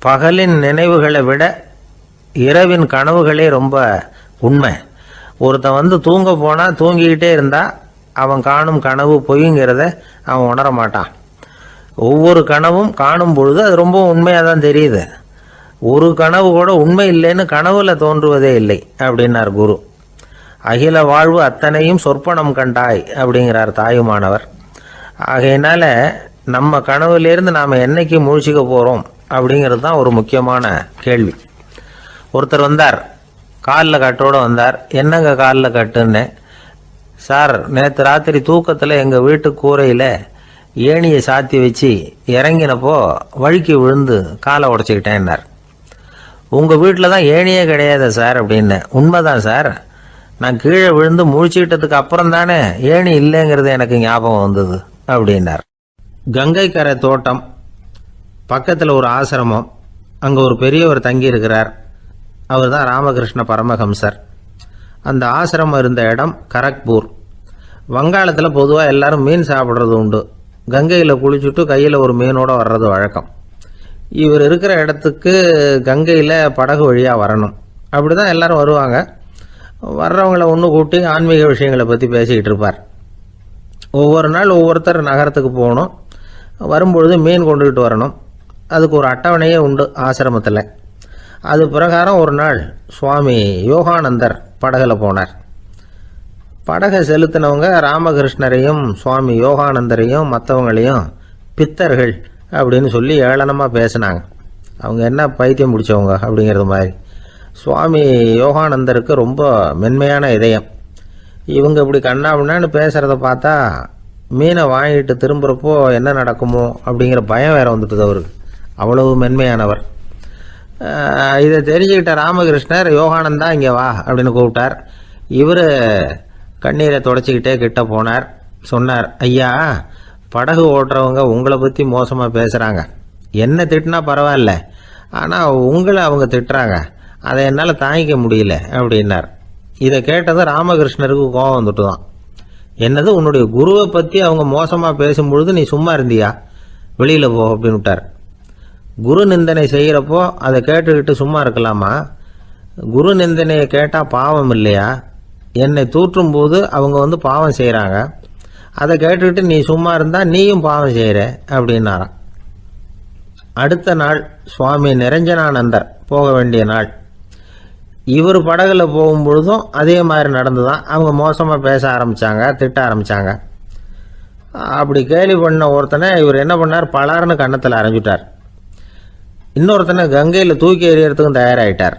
பகலின் நினைவுகளை விட இரவின் கனவுகளே ரொம்ப உண்மை. ஒருத்தன் தூங்க போனால் தூங்கிக்கிட்டே இருந்தால் அவன் காணும் கனவு பொய்ங்கிறத அவன் உணர மாட்டான். ஒவ்வொரு கனவும் காணும் பொழுது அது ரொம்ப உண்மையாக தான் தெரியுது. ஒரு கனவு கூட உண்மை இல்லைன்னு கனவுல தோன்றுவதே இல்லை அப்படின்னார் குரு. அகில வாழ்வு அத்தனையும் சொற்பனம் கண்டாய் அப்படிங்கிறார் தாயுமானவர். ஆகையினால நம்ம கனவுலேருந்து நாம் என்னைக்கு முழிச்சிக்க போகிறோம் அப்படிங்கிறது தான் ஒரு முக்கியமான கேள்வி. ஒருத்தர் வந்தார், காலில் கட்டோடு வந்தார். என்னங்க காலில் கட்டுன்னு? சார், நேற்று ராத்திரி தூக்கத்தில் எங்கள் வீட்டு கூரையில் ஏணியை சாத்தி வச்சு இறங்கினப்போ வழுக்கி விழுந்து காலை உடச்சிக்கிட்டேன்னார். உங்கள் வீட்டில் தான் ஏணியே கிடையாது சார் அப்படின்னு. உண்மைதான் சார், நான் கீழே விழுந்து முழிச்சுக்கிட்டதுக்கு அப்புறம் தானே ஏணி இல்லைங்கிறது எனக்கு ஞாபகம் வந்தது அப்படின்னார். கங்கை கரை தோட்டம் பக்கத்தில் ஒரு ஆசிரமம், அங்கே ஒரு பெரியவர் தங்கி இருக்கிறார். அவர் தான் ராமகிருஷ்ண பரமஹம்சர். அந்த ஆசிரமம் இருந்த இடம் கரக்பூர். வங்காளத்தில் பொதுவாக எல்லாரும் மீன் சாப்பிட்றது உண்டு. கங்கையில் குளிச்சுட்டு கையில் ஒரு மீனோடு வர்றது வழக்கம். இவர் இருக்கிற இடத்துக்கு கங்கையில் படகு வழியாக வரணும். அப்படி தான் எல்லாரும் வருவாங்க. வர்றவங்கள ஒன்று கூட்டி ஆன்மீக விஷயங்களை பற்றி பேசிக்கிட்டு இருப்பார். ஒவ்வொரு நாள் ஒவ்வொருத்தர் நகரத்துக்கு போகணும். வரும்பொழுது மீன் கொண்டுகிட்டு வரணும். அதுக்கு ஒரு அட்டவணையே உண்டு ஆசிரமத்தில். அது பிரகாரம் ஒரு நாள் சுவாமி யோகானந்தர் படகில் போனார். படகை செலுத்தினவங்க ராமகிருஷ்ணரையும் சுவாமி யோகானந்தரையும் மற்றவங்களையும் பித்தர்கள் அப்படின்னு சொல்லி ஏளனமாக பேசினாங்க. அவங்க என்ன பைத்தியம் பிடிச்சவங்க அப்படிங்கிறது மாதிரி. சுவாமி யோகானந்தருக்கு ரொம்ப மென்மையான இதயம். இவங்க இப்படி கண்ணாபின்னான்னு பேசுகிறத பார்த்தா மீனை வாங்கிட்டு திரும்புகிறப்போ என்ன நடக்குமோ அப்படிங்கிற பயம் வேற வந்துட்டுது அவருக்கு. அவ்வளவு மென்மையானவர். இதை தெரிஞ்சுக்கிட்ட ராமகிருஷ்ணர், யோகானந்தா இங்கே வா அப்படின்னு கூப்பிட்டார். இவர் கண்ணீரை தொடச்சிக்கிட்டே கிட்ட போனார். சொன்னார், ஐயா, படகு ஓட்டுறவங்க உங்களை பற்றி மோசமாக பேசுகிறாங்க. என்ன திட்டினா பரவாயில்ல, ஆனால் உங்களை அவங்க திட்டுறாங்க. அதை என்னால் தாங்கிக்க முடியல அப்படின்னார். இதை கேட்டதும் ராமகிருஷ்ணருக்கு கோபம் வந்துட்டு தான். என்னது, உன்னுடைய குருவை பற்றி அவங்க மோசமாக பேசும்பொழுது நீ சும்மா இருந்தியா? வெளியில் போ அப்படின்னு விட்டார். குரு நிந்தனை செய்கிறப்போ அதை கேட்டுக்கிட்டு சும்மா இருக்கலாமா? குரு நிந்தனையை கேட்டால் பாவம் இல்லையா? என்னை தூற்றும் போது அவங்க பாவம் செய்கிறாங்க. அதை கேட்டுக்கிட்டு நீ சும்மா இருந்தால் நீயும் பாவம் செய்கிற அப்படின்னாராம். அடுத்த நாள் சுவாமி நிரஞ்சனானந்தர் போக வேண்டிய நாள். இவர் படகுல போகும்பொழுதும் அதே மாதிரி நடந்துதான். அவங்க மோசமாக பேச ஆரம்பித்தாங்க, திட்ட ஆரம்பித்தாங்க. அப்படி கேலி பண்ண ஒருத்தனை இவர் என்ன பண்ணார், பலார்னு கன்னத்தில் அரைஞ்சிட்டார். இன்னொருத்தனை கங்கையில் தூக்கி எறியறதுக்கும் தயாராகிட்டார்.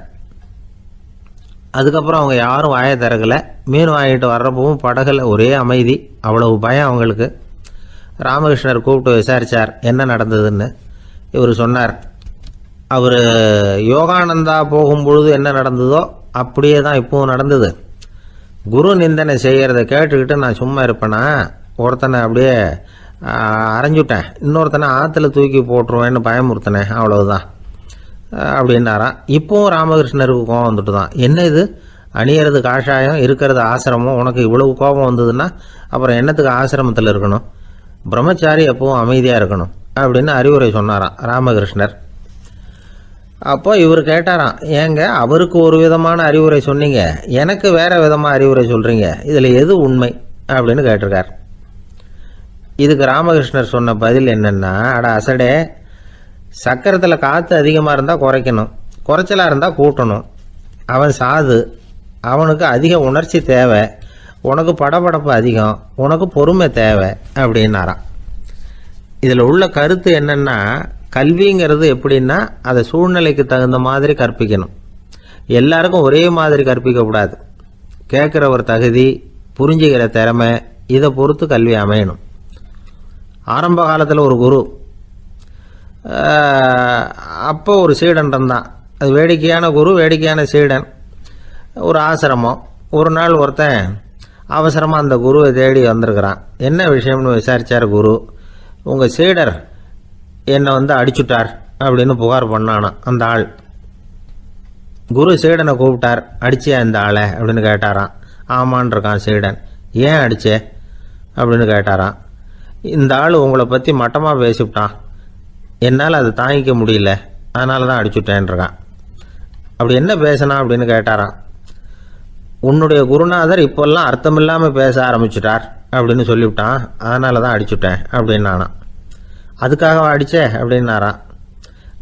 அதுக்கப்புறம் அவங்க யாரும் வாயை திறக்கலை. மீன் வாங்கிட்டு வர்றப்பவும் படகுல ஒரே அமைதி. அவ்வளவு பயம் அவங்களுக்கு. ராமகிருஷ்ணர் கூப்பிட்டு விசாரித்தார் என்ன நடந்ததுன்னு. இவர் சொன்னார், அவர் யோகானந்தா போகும்பொழுது என்ன நடந்ததோ அப்படியே தான் இப்பவும் நடந்தது. குரு நிந்தனை செய்கிறத கேட்டுக்கிட்டு நான் சும்மா இருப்பேனா? ஒருத்தனை அப்படியே அரைஞ்சுட்டேன், இன்னொருத்தனை ஆற்றுல தூக்கி போட்டுருவேன்னு பயமுறுத்தினேன், அவ்வளவுதான் அப்படின்னாராம். இப்போவும் ராமகிருஷ்ணருக்கு கோபம் வந்துட்டு தான். என்ன இது, அணியறது காஷாயம், இருக்கிறது ஆசிரமம், உனக்கு இவ்வளவு கோபம் வந்ததுன்னா அப்புறம் என்னத்துக்கு ஆசிரமத்தில் இருக்கணும்? பிரம்மச்சாரி எப்பவும் அமைதியாக இருக்கணும் அப்படின்னு அறிவுரை சொன்னாராம் ராமகிருஷ்ணர். அப்போ இவர் கேட்டாராம், ஏங்க அவருக்கு ஒரு விதமான அறிவுரை சொன்னீங்க, எனக்கு வேற விதமாக அறிவுரை சொல்கிறீங்க, இதில் எது உண்மை அப்படின்னு கேட்டிருக்கார். இதுக்கு ராமகிருஷ்ணர் சொன்ன பதில் என்னன்னா, அட அசடே, சக்கரத்தில் காற்று அதிகமாக இருந்தால் குறைக்கணும், குறைச்சலாக இருந்தால் கூட்டணும். அவன் சாது, அவனுக்கு அதிக உணர்ச்சி தேவை, உனக்கு படபடப்பு அதிகம், உனக்கு பொறுமை தேவை அப்படின்னாராம். இதில் உள்ள கருத்து என்னன்னா, கல்விங்கிறது எப்படின்னா அதை சூழ்நிலைக்கு தகுந்த மாதிரி கற்பிக்கணும். எல்லாருக்கும் ஒரே மாதிரி கற்பிக்கக்கூடாது. கேட்குறவர் தகுதி, புரிஞ்சுக்கிற திறமை, இதை பொறுத்து கல்வி அமையணும். ஆரம்ப காலத்தில் ஒரு குரு, அப்போ ஒரு சீடன் இருந்தான். அது வேடிக்கையான குரு, வேடிக்கையான சீடன். ஒரு ஆசிரமம். ஒரு நாள் ஒருத்தன் அவசரமாக அந்த குருவை தேடி வந்திருக்கிறான். என்ன விஷயம்னு விசாரித்தார் குரு. உங்கள் சீடர் என்னை அடிச்சுட்டார் அப்படின்னு புகார் பண்ணானா அந்த ஆள். குரு சீடனை கூப்பிட்டார். அடிச்சியா இந்த ஆளை அப்படின்னு கேட்டாராம். ஆமான் இருக்கான் சீடன். ஏன் அடிச்சே? அப்படின்னு கேட்டாராம். இந்த ஆள் உங்களை பற்றி மட்டமாக பேசிவிட்டான், என்னால் அதை தாங்கிக்க முடியல, அதனால தான் அடிச்சுட்டேன்ருக்கான். அப்படி என்ன பேசினா அப்படின்னு கேட்டாராம். உன்னுடைய குருநாதர் இப்போல்லாம் அர்த்தமில்லாமல் பேச ஆரம்பிச்சுட்டார் அப்படின்னு சொல்லிவிட்டான், அதனால தான் அடிச்சுட்டேன் அப்படின்னு நானாம். அதுக்காக அடித்தே அப்படின்னாராம்.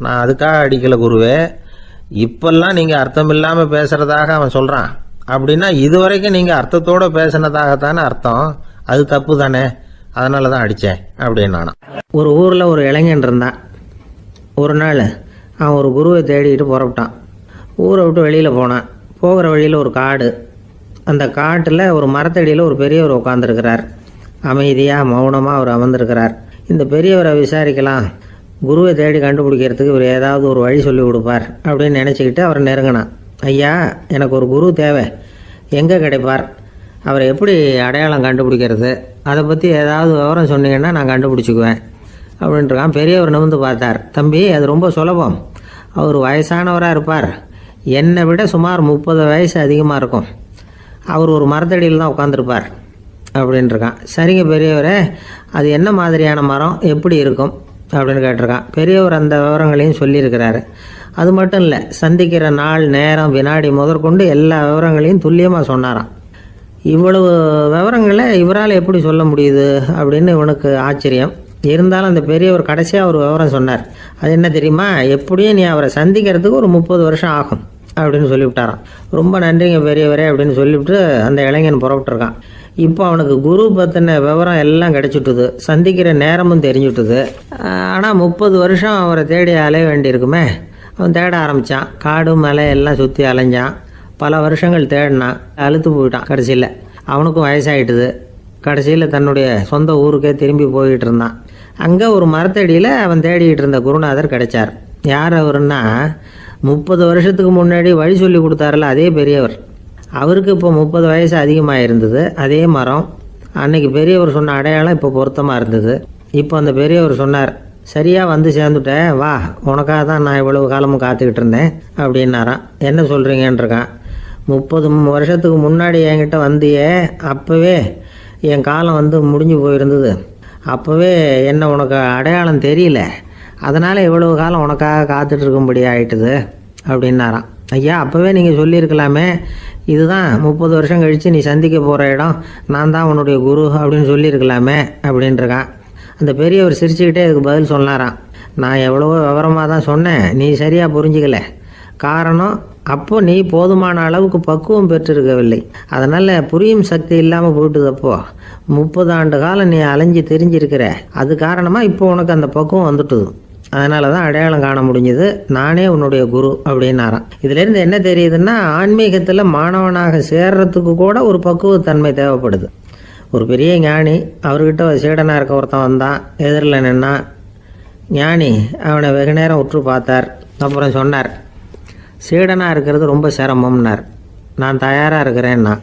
நான் அதுக்காக அடிக்கலை குருவே, இப்பெல்லாம் நீங்கள் அர்த்தமில்லாமல் பேசுகிறதாக அவன் சொல்கிறான் அப்படின்னா இதுவரைக்கும் நீங்கள் அர்த்தத்தோடு பேசினதாகத்தானே அர்த்தம், அது தப்பு தானே, அதனால தான் அடித்தேன் அப்படின்னு நானாம். ஒரு ஊரில் ஒரு இளைஞன் இருந்தான். ஒரு நாள் அவன் ஒரு குருவை தேடிட்டு புறப்பட்டான். ஊரை விட்டு வெளியில் போனான். போகிற வழியில் ஒரு காடு. அந்த காட்டில் ஒரு மரத்தடியில் ஒரு பெரியவர் உட்காந்துருக்கிறார். அமைதியாக மௌனமாக அவர் அமர்ந்திருக்கிறார். இந்த பெரியவரை விசாரிக்கலாம், குருவை தேடி கண்டுபிடிக்கிறதுக்கு இவர் ஏதாவது ஒரு வழி சொல்லி கொடுப்பார் அப்படின்னு நினச்சிக்கிட்டு அவரை நெருங்கினான். ஐயா, எனக்கு ஒரு குரு தேவை, எங்கே கிடைப்பார், அவரை எப்படி அடையாளம் கண்டுபிடிக்கிறது, அதை பற்றி ஏதாவது விவரம் சொன்னீங்கன்னா நான் கண்டுபிடிச்சிக்குவேன் அப்படின்ட்டுருக்கான். பெரியவர் நிமிர்ந்து பார்த்தார். தம்பி, அது ரொம்ப சுலபம். அவர் வயசானவராக இருப்பார், என்னை விட சுமார் 30 வயசு அதிகமாக இருக்கும். அவர் ஒரு மரத்தடியில் தான் உட்காந்துருப்பார் அப்படின்ட்டுருக்கான். சரிங்க பெரியவரே, அது என்ன மாதிரியான மரம், எப்படி இருக்கும் அப்படின்னு கேட்டிருக்கான். பெரியவர் அந்த விவரங்களையும் சொல்லியிருக்கிறாரு. அது மட்டும் இல்லை, சந்திக்கிற நாள், நேரம், வினாடி முதற்கொண்டு எல்லா விவரங்களையும் துல்லியமாக சொன்னாராம். இவ்வளவு விவரங்களை இவரால் எப்படி சொல்ல முடியுது அப்படின்னு இவனுக்கு ஆச்சரியம். இருந்தாலும் அந்த பெரியவர் கடைசியாக ஒரு விவரம் சொன்னார். அது என்ன தெரியுமா, எப்படியும் நீ அவரை சந்திக்கிறதுக்கு ஒரு 30 வருஷம் ஆகும் அப்படின்னு சொல்லிவிட்டாராம். ரொம்ப நன்றிங்க பெரியவரே அப்படின்னு சொல்லிவிட்டு அந்த இளைஞன் புறப்பட்டுருக்கான். இப்போ அவனுக்கு குரு பற்றின விவரம் எல்லாம் கிடைச்சிட்டுது, சந்திக்கிற நேரமும் தெரிஞ்சுட்டுது. ஆனால் 30 வருஷம் அவரை தேடி அலைய வேண்டியிருக்குமே. அவன் தேட ஆரம்பித்தான். காடு மலை எல்லாம் சுற்றி அலைஞ்சான். பல வருஷங்கள் தேடினான், அழுத்து போயிட்டான். கடைசியில் அவனுக்கும் வயசாகிட்டுது. கடைசியில் தன்னுடைய சொந்த ஊருக்கே திரும்பி போயிட்டு இருந்தான். அங்கே ஒரு மரத்தடியில் அவன் தேடிக்கிட்டு இருந்த குருநாதர் கிடைச்சார். யார் அவருன்னா, 30 வருஷத்துக்கு முன்னாடி வழி சொல்லி கொடுத்தாருல அதே பெரியவர். அவருக்கு இப்போ 30 வயசு அதிகமாக இருந்தது. அதே மரம், அன்னைக்கு பெரியவர் சொன்ன அடையாளம் இப்போ பொருத்தமாக இருந்தது. இப்போ அந்த பெரியவர் சொன்னார், சரியாக வந்து சேர்ந்துட்டேன், வா, உனக்காக தான் நான் இவ்வளவு காலமும் காத்துக்கிட்டு இருந்தேன் அப்படின்னாராம். என்ன சொல்கிறீங்கன்றிருக்கான். 30 வருஷத்துக்கு முன்னாடி என்கிட்ட வந்தியே, அப்போவே என் காலம் வந்து முடிஞ்சு போயிருந்தது. அப்போவே என்ன உனக்கு அடையாளம் தெரியல, அதனால் இவ்வளவு காலம் உனக்காக காத்துட்டு இருக்கும்படி ஆயிட்டுது அப்படின்னாராம். ஐயா, அப்போவே நீங்கள் சொல்லியிருக்கலாமே, இதுதான் 30 வருஷம் கழித்து நீ சந்திக்க போகிற இடம், நான் தான் உன்னுடைய குரு அப்படின்னு சொல்லியிருக்கலாமே அப்படின்ட்டுருக்கான். அந்த பெரியவர் சிரிச்சுக்கிட்டே அதுக்கு பதில் சொன்னாராம். நான் எவ்வளவோ விவரமாக தான் சொன்னேன், நீ சரியாக புரிஞ்சிக்கல. காரணம், அப்போ நீ போதுமான அளவுக்கு பக்குவம் பெற்றிருக்கவில்லை, அதனால் புரியும் சக்தி இல்லாமல் போயிட்டுதப்போ 30 ஆண்டு காலம் நீ அலைஞ்சி தெரிஞ்சிருக்கிற, அது காரணமாக இப்போ உனக்கு அந்த பக்குவம் வந்துட்டுது, அதனால தான் அடையாளம் காண முடிஞ்சது, நானே உன்னுடைய குரு அப்படின்னாராம். இதுலேருந்து என்ன தெரியுதுன்னா, ஆன்மீகத்தில் மாணவனாக சேர்றதுக்கு கூட ஒரு பக்குவத்தன்மை தேவைப்படுது. ஒரு பெரிய ஞானி, அவர்கிட்ட சீடனாக இருக்க ஒருத்தன் வந்தான், எதிரில் நின்னான். ஞானி அவனை வெகு நேரம் உற்று பார்த்தார். அப்புறம் சொன்னார், சீடனாக இருக்கிறது ரொம்ப சிரமம்னார். நான் தயாராக இருக்கிறேன்னா.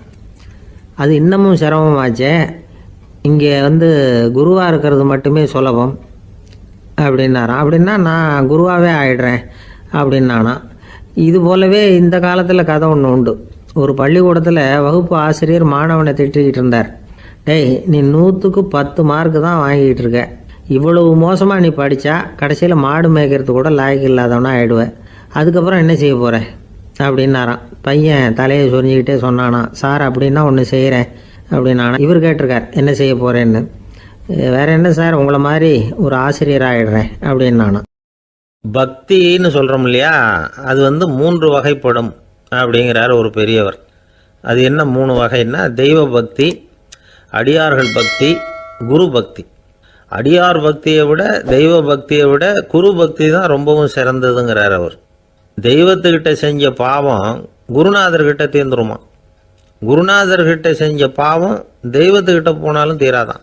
அது இன்னமும் சிரமமாச்சே, இங்கே வந்து குருவாக இருக்கிறது மட்டுமே சுலபம் அப்படின்னாராம். அப்படின்னா நான் குருவாகவே ஆயிடுறேன் அப்படின்னானா. இது போலவே இந்த காலத்தில் கதை ஒன்று உண்டு. ஒரு பள்ளிக்கூடத்தில் வகுப்பு ஆசிரியர் மாணவனை திட்டிக்கிட்டு இருந்தார். டேய், நீ 100க்கு 10 மார்க்கு தான் வாங்கிக்கிட்டு இருக்க, இவ்வளவு மோசமாக நீ படித்தா கடைசியில் மாடு மேய்க்கிறது கூட லாய்க்கு இல்லாதவனா ஆயிடுவேன், அதுக்கப்புறம் என்ன செய்ய போகிறேன் அப்படின்னாராம். பையன் தலையை சொரிஞ்சிக்கிட்டே சொன்னானா, சார் அப்படின்னா ஒன்று செய்கிறேன் அப்படின்னானா. இவர் கேட்டிருக்கார், என்ன செய்ய போகிறேன்னு. வேற என்ன சார், உங்களை மாதிரி ஒரு ஆசிரியர் ஆகிடுறேன் அப்படின்னானா. பக்தின்னு சொல்கிறோம் இல்லையா, அது வந்து 3 வகைப்படும் அப்படிங்கிறார் ஒரு பெரியவர். அது என்ன 3 வகைன்னா, தெய்வ பக்தி, அடியார்கள் பக்தி, குரு பக்தி. அடியார் பக்தியை விட, தெய்வ பக்தியை விட குரு பக்தி தான் ரொம்பவும் சிறந்ததுங்கிறார் அவர். தெய்வத்துக்கிட்ட செஞ்ச பாவம் குருநாதர்கிட்ட தீர்ந்துருமா, குருநாதர்கிட்ட செஞ்ச பாவம் தெய்வத்துக்கிட்ட போனாலும் தீராதான்.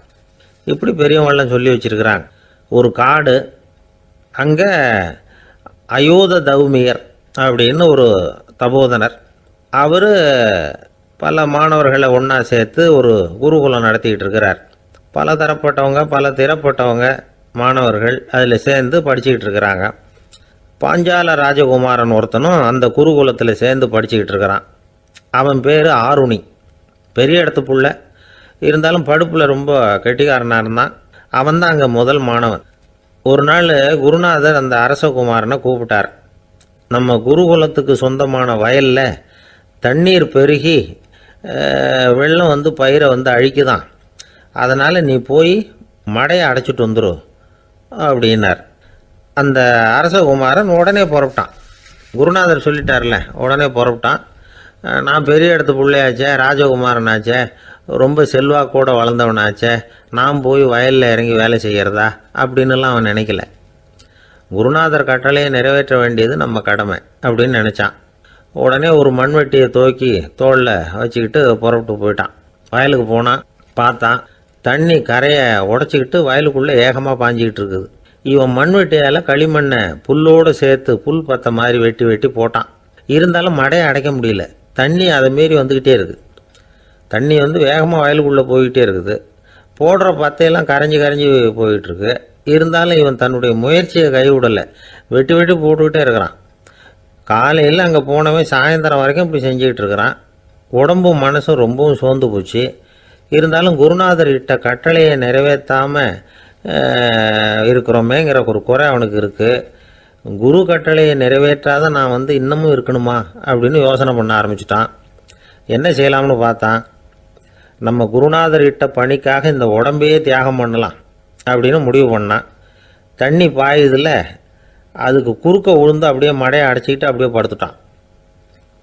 இப்படி பெரியவங்களாம் சொல்லி வச்சிருக்கிறாங்க. ஒரு காடு, அங்கே அயோத தௌமியர் அப்படின்னு ஒரு தபோதனர், அவர் பல மாணவர்களை ஒன்றா சேர்த்து ஒரு குருகுலம் நடத்திக்கிட்டு இருக்கிறார். பல தரப்பட்டவங்க, பல திறப்பட்டவங்க மாணவர்கள் அதில் சேர்ந்து படிச்சுக்கிட்டு இருக்கிறாங்க. பாஞ்சால ராஜகுமாரன் ஒருத்தனும் அந்த குருகுலத்தில் சேர்ந்து படிச்சுக்கிட்டு இருக்கிறான். அவன் பேர் ஆருணி, பெரிய இடத்து புள்ள. இருந்தாலும் படிப்பில் ரொம்ப கெட்டிக்காரனாக இருந்தான். அவன் தான் அங்கே முதல் மாணவன். ஒரு நாள் குருநாதர் அந்த அரசகுமாரனை கூப்பிட்டார். நம்ம குருகுலத்துக்கு சொந்தமான வயலில் தண்ணீர் பெருகி வெள்ளம் வந்து பயிரை வந்து அழிக்குதான். அதனால் நீ போய் மடையை அடைச்சிட்டு வந்துரு அப்படின்னார். அந்த அரசகுமாரன் உடனே புறப்பட்டான். குருநாதர் சொல்லிட்டார்ல, உடனே புறப்பட்டான். நான் பெரிய இடத்து பிள்ளையாச்சே, ராஜகுமாரனாச்சே, ரொம்ப செல்வாக்கூட வளர்ந்தவனாச்சே, நான் போய் வயலில் இறங்கி வேலை செய்கிறதா அப்படின்னுலாம் அவன் நினைக்கல. குருநாதர் கட்டளையை நிறைவேற்ற வேண்டியது நம்ம கடமை அப்படின்னு நினச்சான். உடனே ஒரு மண்வெட்டியை தூக்கி தோளில் வச்சுக்கிட்டு புறப்பட்டு போயிட்டான். வயலுக்கு போனான். பார்த்தான், தண்ணி கரையை உடச்சிக்கிட்டு வயலுக்குள்ளே ஏகமாக பாஞ்சிக்கிட்டு இருக்குது. இவன் மண்வெட்டியால் களிமண்ணை புல்லோடு சேர்த்து புல் பத்த மாதிரி வெட்டி வெட்டி போட்டான். இருந்தாலும் மடையை அடைக்க முடியல. தண்ணி அதை மீறி வந்துக்கிட்டே இருக்குது. தண்ணி வந்து வேகமாக வயலுக்குள்ளே போய்கிட்டே இருக்குது. போடுற பத்தையெல்லாம் கரைஞ்சி கரைஞ்சி போயிட்டுருக்கு. இருந்தாலும் இவன் தன்னுடைய முயற்சியை கைவிடலை. வெட்டி வெட்டி போட்டுக்கிட்டே இருக்கிறான். காலையில் அங்கே போனவன் சாயந்தரம் வரைக்கும் இப்படி செஞ்சுக்கிட்டு இருக்கிறான். உடம்பும் மனசும் ரொம்பவும் சோர்ந்து போச்சு. இருந்தாலும் குருநாதர் இட்ட கட்டளையை நிறைவேற்றாமல் இருக்கிறோமேங்கிற ஒரு குறை அவனுக்கு இருக்குது. குரு கட்டளையை நிறைவேற்றாத நான் வந்து இன்னமும் இருக்கணுமா அப்படின்னு யோசனை பண்ண ஆரம்பிச்சிட்டான். என்ன செய்யலாம்னு பார்த்தான். நம்ம குருநாதர் இட்ட பணிக்காக இந்த உடம்பையே தியாகம் பண்ணலாம் அப்படின்னு முடிவு பண்ணான். தண்ணி பாயுதில் அதுக்கு குறுக்க விழுந்து அப்படியே மடையை அடைச்சிக்கிட்டு அப்படியே படுத்துட்டான்.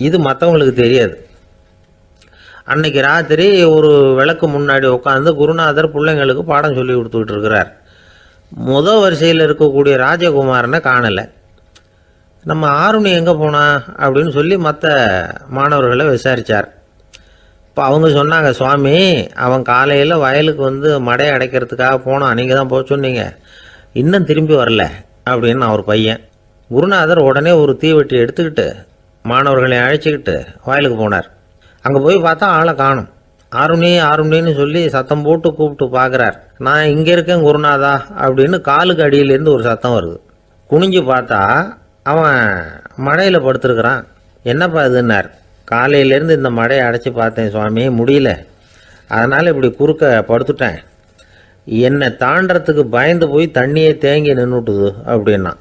இது மற்றவங்களுக்கு தெரியாது. அன்னைக்கு ராத்திரி ஒரு விளக்கு முன்னாடி உட்காந்து குருநாதர் பிள்ளைங்களுக்கு பாடம் சொல்லி கொடுத்துக்கிட்டு இருக்கிறார். முதல் வரிசையில் இருக்கக்கூடிய ராஜகுமாரனை காணலை. நம்ம ஆருணி எங்கே போனா அப்படின்னு சொல்லி மற்ற மாணவர்களை விசாரித்தார். இப்போ அவங்க சொன்னாங்க, சுவாமி அவன் காலையில் வயலுக்கு வந்து மடையை அடைக்கிறதுக்காக போனான், நீங்கள் தான் போக சொன்னீங்க, இன்னும் திரும்பி வரல அப்படின்னு அவர் பையன். குருநாதர் உடனே ஒரு தீவெட்டி எடுத்துக்கிட்டு மாணவர்களை அழைச்சிக்கிட்டு வயலுக்கு போனார். அங்கே போய் பார்த்தா ஆளை காணும். ஆருணி ஆருணின்னு சொல்லி சத்தம் போட்டு கூப்பிட்டு பார்க்குறார். நான் இங்கே இருக்கேன் குருநாதா அப்படின்னு காலுக்கு அடியிலேருந்து ஒரு சத்தம் வருது. குனிஞ்சு பார்த்தா அவன் மடையில் படுத்துருக்கிறான். என்னப்பா இதுன்னார். காலையிலேருந்து இந்த மடையை அடைச்சி பார்த்தேன் சுவாமி, முடியல, அதனால் இப்படி குறுக்க படுத்துட்டேன். என்னை தாண்டறதுக்கு பயந்து போய் தண்ணியே தேங்கி நின்றுட்டுது அப்படின்னா.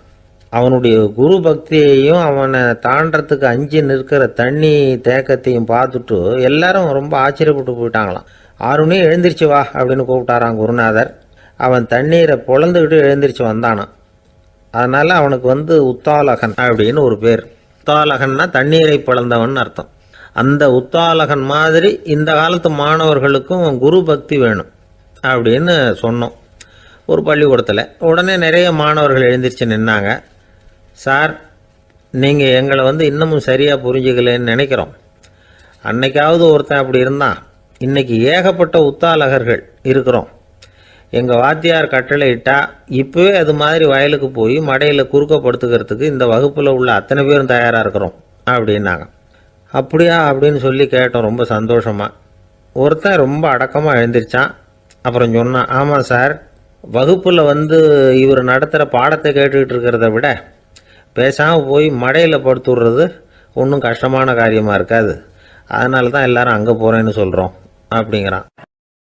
அவனுடைய குரு பக்தியையும் அவனை தாண்டறதுக்கு அஞ்சு நிற்கிற தண்ணி தேக்கத்தையும் பார்த்துட்டு எல்லாரும் ரொம்ப ஆச்சரியப்பட்டு போயிட்டாங்களாம். ஆருணி எழுந்திரிச்சு வா அப்படின்னு கூப்பிட்டாரான் குருநாதர். அவன் தண்ணீரை பொழந்துக்கிட்டு எழுந்திரிச்சு வந்தானான். அதனால் அவனுக்கு வந்து உத்தாலகன் அப்படின்னு ஒரு பேர். உத்தாலகன்னா தண்ணீரை பிளந்தவன் அர்த்தம். அந்த உத்தாலகன் மாதிரி இந்த காலத்து மாணவர்களுக்கும் குரு பக்தி வேணும் அப்படின்னு சொன்னோம் ஒரு பள்ளிக்கூடத்தில். உடனே நிறைய மாணவர்கள் எழுந்திரிச்சு நின்னாங்க. சார், நீங்கள் எங்களை வந்து இன்னமும் சரியாக புரிஞ்சுக்கலன்னு நினைக்கிறோம். அன்னைக்காவது ஒருத்தன் அப்படி இருந்தான், இன்னைக்கு ஏகப்பட்ட உத்தாலகர்கள் இருக்கிறோம். எங்கள் வாத்தியார் கட்டளை இட்டா இப்போவே அது மாதிரி வயலுக்கு போய் மடையில் குறுக்கப்படுத்துக்கிறதுக்கு இந்த வகுப்பில் உள்ள அத்தனை பேரும் தயாராக இருக்கிறோம் அப்படின்னாங்க. அப்படியா அப்படின்னு சொல்லி கேட்டோம் ரொம்ப சந்தோஷமாக. ஒருத்தன் ரொம்ப அடக்கமாக எழுந்திரிச்சான். அப்புறம் சொன்னான், ஆமாம் சார், வகுப்பில் வந்து இவர் நடத்துகிற பாடத்தை கேட்டுக்கிட்டு இருக்கிறத விட பேசாமல் போய் மடையில் படுத்து விடுறது ஒன்றும் கஷ்டமான காரியமாக இருக்காது, அதனால தான் எல்லாரும் அங்கே போகிறேன்னு சொல்கிறோம் அப்படிங்கிறான்.